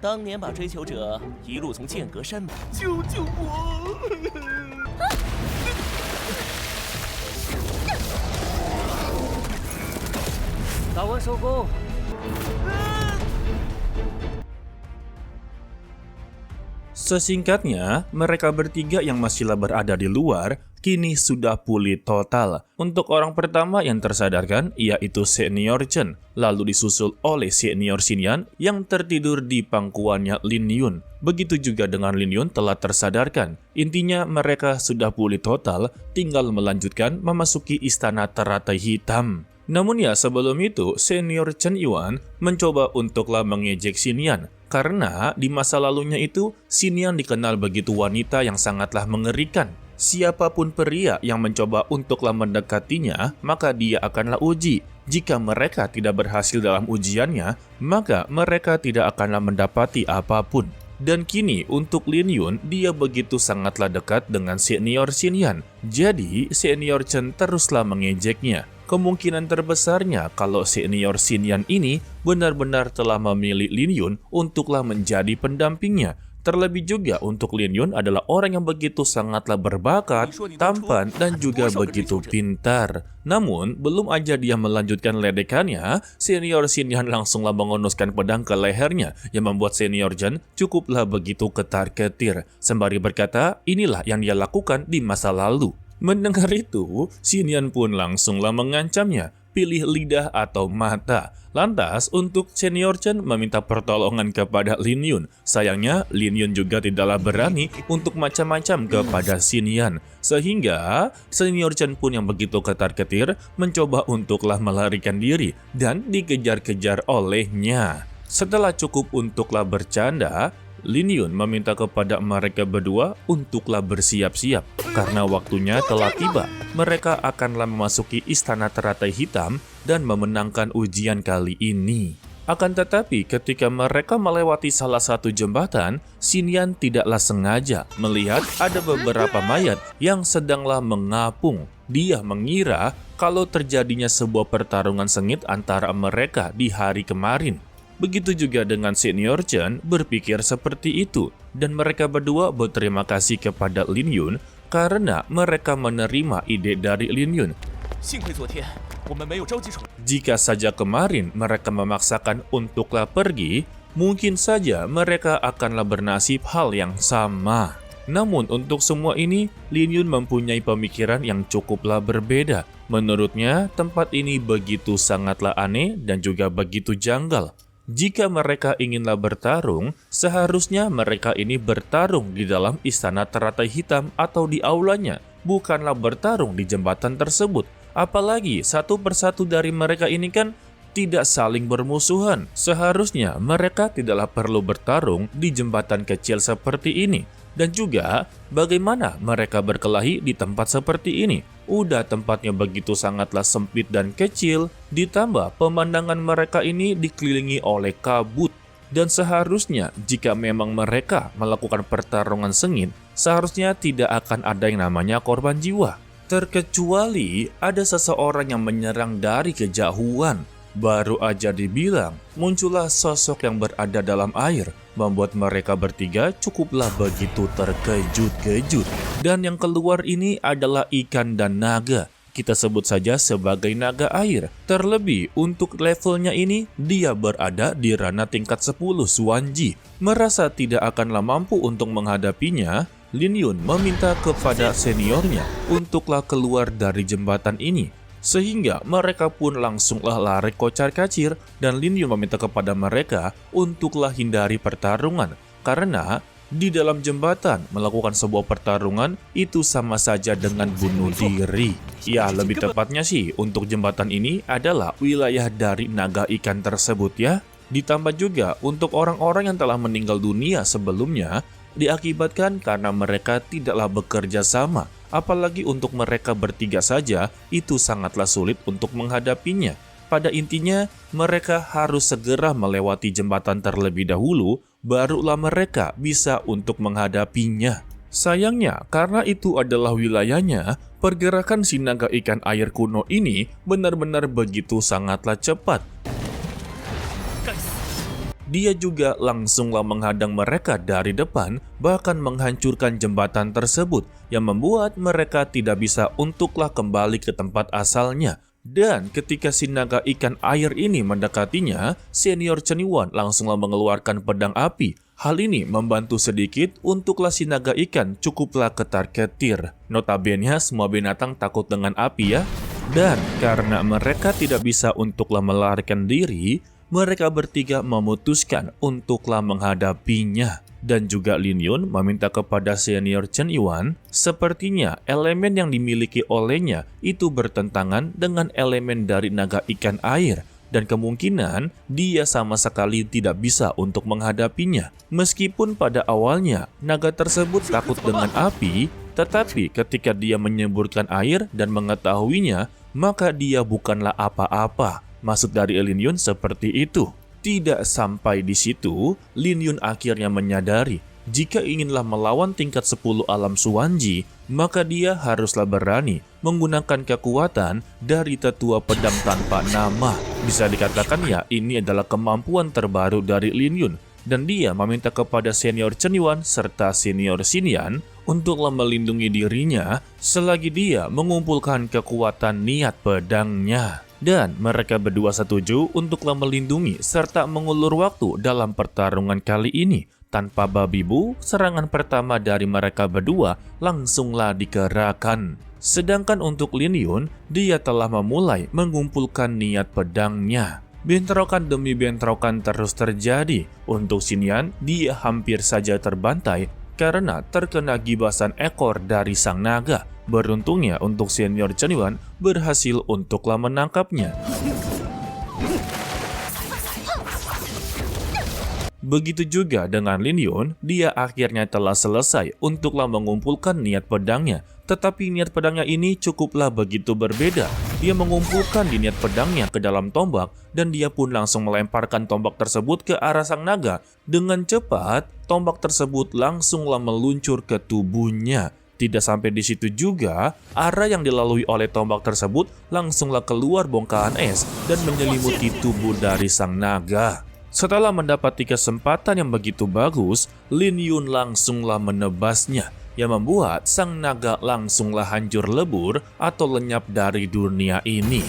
当年把追求者一路从剑阁山脉，救救我！打完收工。Sesingkatnya, mereka bertiga yang masihlah berada di luar, kini sudah pulih total. Untuk orang pertama yang tersadarkan, yaitu Senior Chen, lalu disusul oleh Senior Xinyan yang tertidur di pangkuannya Lin Yun. Begitu juga dengan Lin Yun telah tersadarkan. Intinya mereka sudah pulih total, tinggal melanjutkan memasuki istana teratai hitam. Namun ya sebelum itu, Senior Chen Yuan mencoba untuklah mengejek Xinyan. Karena di masa lalunya itu, Xinyan dikenal begitu wanita yang sangatlah mengerikan. Siapapun pria yang mencoba untuklah mendekatinya, maka dia akanlah uji. Jika mereka tidak berhasil dalam ujiannya, maka mereka tidak akanlah mendapati apapun. Dan kini untuk Lin Yun, dia begitu sangatlah dekat dengan Senior Xinyan. Jadi, Senior Chen teruslah mengejeknya. Kemungkinan terbesarnya kalau Senior Xinyan ini benar-benar telah memilih Lin Yun untuklah menjadi pendampingnya. Terlebih juga untuk Lin Yun adalah orang yang begitu sangatlah berbakat, tampan, dan juga begitu pintar. Namun, belum aja dia melanjutkan ledekannya, Senior Xinyan langsunglah mengonuskan pedang ke lehernya yang membuat Senior Chen cukuplah begitu ketar-ketir. Sembari berkata, inilah yang dia lakukan di masa lalu. Mendengar itu, Xinyan pun langsunglah mengancamnya, pilih lidah atau mata. Lantas, untuk Senior Chen meminta pertolongan kepada Lin Yun. Sayangnya, Lin Yun juga tidaklah berani untuk macam-macam kepada Xinyan. Sehingga, Senior Chen pun yang begitu ketar-ketir mencoba untuklah melarikan diri dan dikejar-kejar olehnya. Setelah cukup untuklah bercanda, Lin Yun meminta kepada mereka berdua untuklah bersiap-siap. Karena waktunya telah tiba, mereka akanlah memasuki istana teratai hitam dan memenangkan ujian kali ini. Akan tetapi ketika mereka melewati salah satu jembatan, Xinyan tidaklah sengaja melihat ada beberapa mayat yang sedanglah mengapung. Dia mengira kalau terjadinya sebuah pertarungan sengit antara mereka di hari kemarin. Begitu juga dengan Senior Chen berpikir seperti itu, dan mereka berdua berterima kasih kepada Lin Yun karena mereka menerima ide dari Lin Yun. Jika saja kemarin mereka memaksakan untuklah pergi, mungkin saja mereka akanlah bernasib hal yang sama. Namun untuk semua ini, Lin Yun mempunyai pemikiran yang cukuplah berbeda. Menurutnya, tempat ini begitu sangatlah aneh dan juga begitu janggal. Jika mereka inginlah bertarung, seharusnya mereka ini bertarung di dalam istana teratai hitam atau di aulanya, bukanlah bertarung di jembatan tersebut. Apalagi satu persatu dari mereka ini kan tidak saling bermusuhan. Seharusnya mereka tidaklah perlu bertarung di jembatan kecil seperti ini. Dan juga bagaimana mereka berkelahi di tempat seperti ini. Udah tempatnya begitu sangatlah sempit dan kecil, ditambah pemandangan mereka ini dikelilingi oleh kabut. Dan seharusnya jika memang mereka melakukan pertarungan sengit, seharusnya tidak akan ada yang namanya korban jiwa. Terkecuali ada seseorang yang menyerang dari kejauhan. Baru aja dibilang, muncullah sosok yang berada dalam air, membuat mereka bertiga cukuplah begitu terkejut-kejut. Dan yang keluar ini adalah ikan dan naga. Kita sebut saja sebagai naga air. Terlebih untuk levelnya ini, dia berada di ranah tingkat 10 Xuanji. Merasa tidak akanlah mampu untuk menghadapinya, Lin Yun meminta kepada seniornya untuklah keluar dari jembatan ini. Sehingga mereka pun langsunglah lari kocar-kacir dan Lin Yun meminta kepada mereka untuklah hindari pertarungan. Karena di dalam jembatan melakukan sebuah pertarungan itu sama saja dengan bunuh diri. Ya lebih tepatnya sih untuk jembatan ini adalah wilayah dari naga ikan tersebut ya. Ditambah juga untuk orang-orang yang telah meninggal dunia sebelumnya diakibatkan karena mereka tidaklah bekerja sama. Apalagi untuk mereka bertiga saja, itu sangatlah sulit untuk menghadapinya. Pada intinya, mereka harus segera melewati jembatan terlebih dahulu, barulah mereka bisa untuk menghadapinya. Sayangnya, karena itu adalah wilayahnya, pergerakan si naga ikan air kuno ini benar-benar begitu sangatlah cepat. dia juga langsunglah menghadang mereka dari depan, bahkan menghancurkan jembatan tersebut yang membuat mereka tidak bisa untuklah kembali ke tempat asalnya. Dan ketika si naga ikan air ini mendekatinya, senior Chen Yuan langsunglah mengeluarkan pedang api. Hal ini membantu sedikit untuklah si naga ikan cukuplah ketar-ketir. Notabene semua binatang takut dengan api ya. Dan karena mereka tidak bisa untuklah melarikan diri, mereka bertiga memutuskan untuklah menghadapinya. Dan juga Lin Yun meminta kepada senior Chen Yuan, sepertinya elemen yang dimiliki olehnya itu bertentangan dengan elemen dari naga ikan air. Dan kemungkinan dia sama sekali tidak bisa untuk menghadapinya. Meskipun pada awalnya naga tersebut takut dengan api, tetapi ketika dia menyemburkan air dan mengetahuinya, maka dia bukanlah apa-apa. Maksud dari Lin Yun seperti itu. Tidak sampai di situ, Lin Yun akhirnya menyadari jika inginlah melawan tingkat 10 alam Suanji, maka dia haruslah berani menggunakan kekuatan dari tetua pedang tanpa nama. Bisa dikatakan ya ini adalah kemampuan terbaru dari Lin Yun, dan dia meminta kepada senior Chen Yuan serta senior Xinyan untuklah melindungi dirinya selagi dia mengumpulkan kekuatan niat pedangnya. Dan mereka berdua setuju untuklah melindungi serta mengulur waktu dalam pertarungan kali ini. Tanpa babi bu, serangan pertama dari mereka berdua langsunglah dikerahkan. Sedangkan untuk Lin Yun, dia telah memulai mengumpulkan niat pedangnya. Bentrokan demi bentrokan terus terjadi. Untuk Xinyan, dia hampir saja terbantai karena terkena gibasan ekor dari sang naga. Beruntungnya untuk senior Chen Yuan berhasil untuklah menangkapnya. Begitu juga dengan Lin Yun, dia akhirnya telah selesai untuklah mengumpulkan niat pedangnya. Tetapi niat pedangnya ini cukuplah begitu berbeda. Dia mengumpulkan di niat pedangnya ke dalam tombak, dan dia pun langsung melemparkan tombak tersebut ke arah sang naga. Dengan cepat, tombak tersebut langsunglah meluncur ke tubuhnya. Tidak sampai di situ juga, arah yang dilalui oleh tombak tersebut langsunglah keluar bongkahan es dan menyelimuti tubuh dari sang naga. Setelah mendapati kesempatan yang begitu bagus, Lin Yun langsunglah menebasnya, yang membuat sang naga langsunglah hancur lebur atau lenyap dari dunia ini.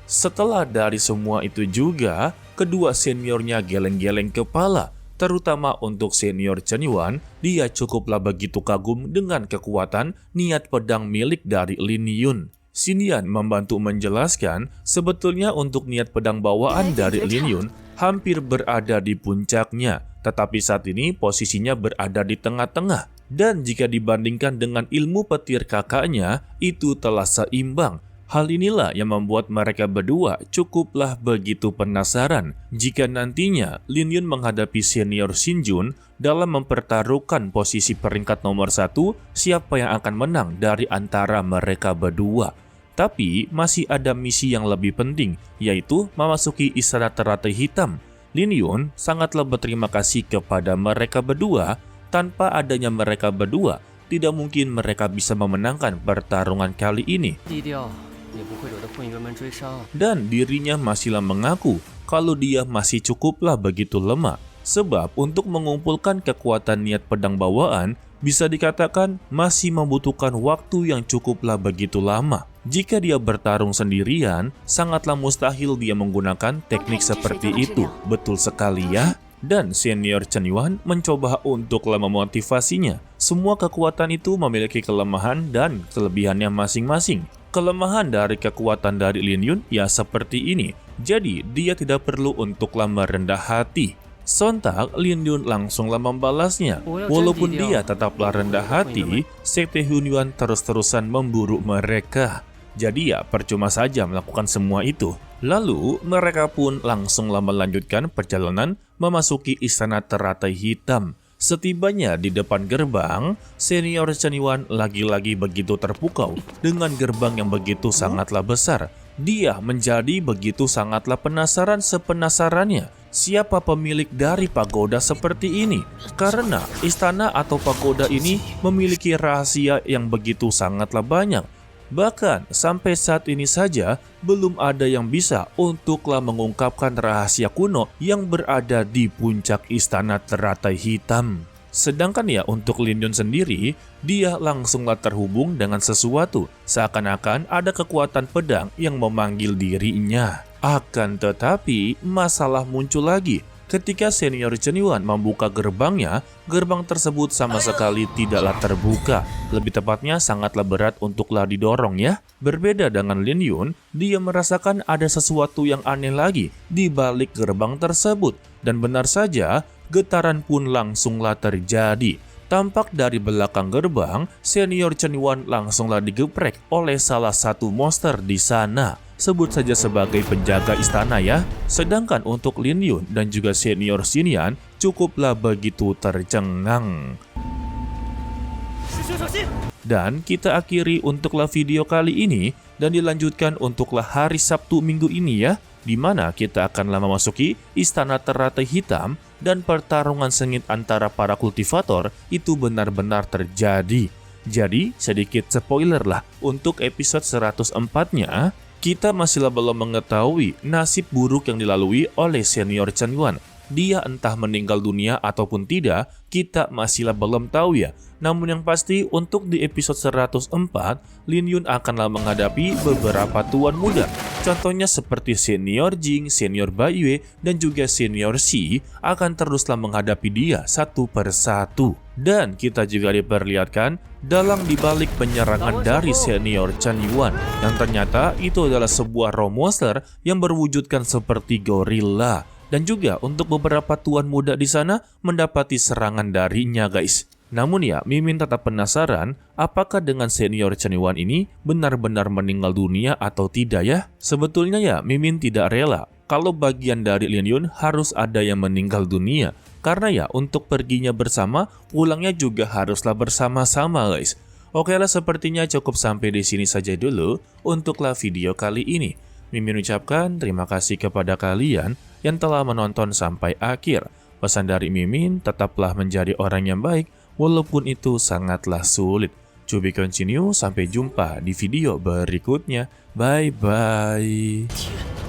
Setelah dari semua itu juga, kedua seniornya geleng-geleng kepala. Terutama untuk senior Chen Yuan, dia cukuplah begitu kagum dengan kekuatan niat pedang milik dari Lin Yun. Xinyan membantu menjelaskan, sebetulnya untuk niat pedang bawaan dari Lin Yun hampir berada di puncaknya, tetapi saat ini posisinya berada di tengah-tengah. Dan jika dibandingkan dengan ilmu petir kakaknya, itu telah seimbang. Hal inilah yang membuat mereka berdua cukuplah begitu penasaran jika nantinya Lin Yun menghadapi senior Xin Jun dalam mempertaruhkan posisi peringkat nomor 1, siapa yang akan menang dari antara mereka berdua. Tapi masih ada misi yang lebih penting, yaitu memasuki istana teratai hitam. Lin Yun sangatlah berterima kasih kepada mereka berdua. Tanpa adanya mereka berdua, tidak mungkin mereka bisa memenangkan pertarungan kali ini. Dan dirinya masihlah mengaku kalau dia masih cukuplah begitu lemah. Sebab untuk mengumpulkan kekuatan niat pedang bawaan, bisa dikatakan masih membutuhkan waktu yang cukuplah begitu lama. Jika dia bertarung sendirian, sangatlah mustahil dia menggunakan teknik seperti itu. Betul sekali ya. Dan senior Chen Yuan mencoba untuklah memotivasinya. Semua kekuatan itu memiliki kelemahan dan kelebihannya masing-masing. Kelemahan dari kekuatan dari Lin Yun ya seperti ini. Jadi dia tidak perlu untuklah merendah hati. Sontak Lin Yun langsunglah membalasnya. Walaupun dia tetaplah rendah hati, Sekte Hunyuan terus-terusan memburu mereka. Jadi ya percuma saja melakukan semua itu. Lalu mereka pun langsunglah melanjutkan perjalanan memasuki istana teratai hitam. Setibanya di depan gerbang, senior Chen Yuan lagi-lagi begitu terpukau dengan gerbang yang begitu sangatlah besar. Dia menjadi begitu sangatlah penasaran sepenasarannya. Siapa pemilik dari pagoda seperti ini? Karena istana atau pagoda ini memiliki rahasia yang begitu sangatlah banyak. Bahkan sampai saat ini saja belum ada yang bisa untuklah mengungkapkan rahasia kuno yang berada di puncak istana teratai hitam. Sedangkan ya untuk Lin Yun sendiri, dia langsunglah terhubung dengan sesuatu, seakan-akan ada kekuatan pedang yang memanggil dirinya. Akan tetapi, masalah muncul lagi. Ketika senior Chen Yuan membuka gerbangnya, gerbang tersebut sama sekali tidaklah terbuka. Lebih tepatnya sangatlah berat untuklah didorong ya. Berbeda dengan Lin Yun, dia merasakan ada sesuatu yang aneh lagi di balik gerbang tersebut. Dan benar saja, getaran pun langsunglah terjadi. Tampak dari belakang gerbang, senior Chen Yuan langsunglah digeprek oleh salah satu monster di sana. Sebut saja sebagai penjaga istana ya. Sedangkan untuk Lin Yun dan juga senior Xinyan cukuplah begitu tercengang. Dan kita akhiri untuklah video kali ini dan dilanjutkan untuklah hari Sabtu minggu ini ya, di mana kita akanlah memasuki istana teratai hitam dan pertarungan sengit antara para kultivator itu benar-benar terjadi. Jadi sedikit spoiler lah untuk episode 104-nya. Kita masih belum mengetahui nasib buruk yang dilalui oleh senior Chen Yuan. Dia entah meninggal dunia ataupun tidak, kita masih belum tahu ya. Namun yang pasti untuk di episode 104, Lin Yun akanlah menghadapi beberapa tuan muda. Contohnya seperti senior Jing, senior Bai Yue, dan juga senior Xi akan teruslah menghadapi dia satu persatu. Dan kita juga diperlihatkan dalang dibalik penyerangan dari senior Chen Yuan, yang ternyata itu adalah sebuah raw monster yang berwujudkan seperti gorila. Dan juga untuk beberapa tuan muda di sana mendapati serangan darinya guys. Namun ya, Mimin tetap penasaran apakah dengan senior Chen Yuan ini benar-benar meninggal dunia atau tidak ya. Sebetulnya ya, Mimin tidak rela kalau bagian dari Lin Yun harus ada yang meninggal dunia. Karena ya, untuk perginya bersama, pulangnya juga haruslah bersama-sama guys. Oke lah, sepertinya cukup sampai di sini saja dulu untuklah video kali ini. Mimin ucapkan terima kasih kepada kalian yang telah menonton sampai akhir. Pesan dari Mimin, tetaplah menjadi orang yang baik walaupun itu sangatlah sulit. To be continue, sampai jumpa di video berikutnya. Bye-bye.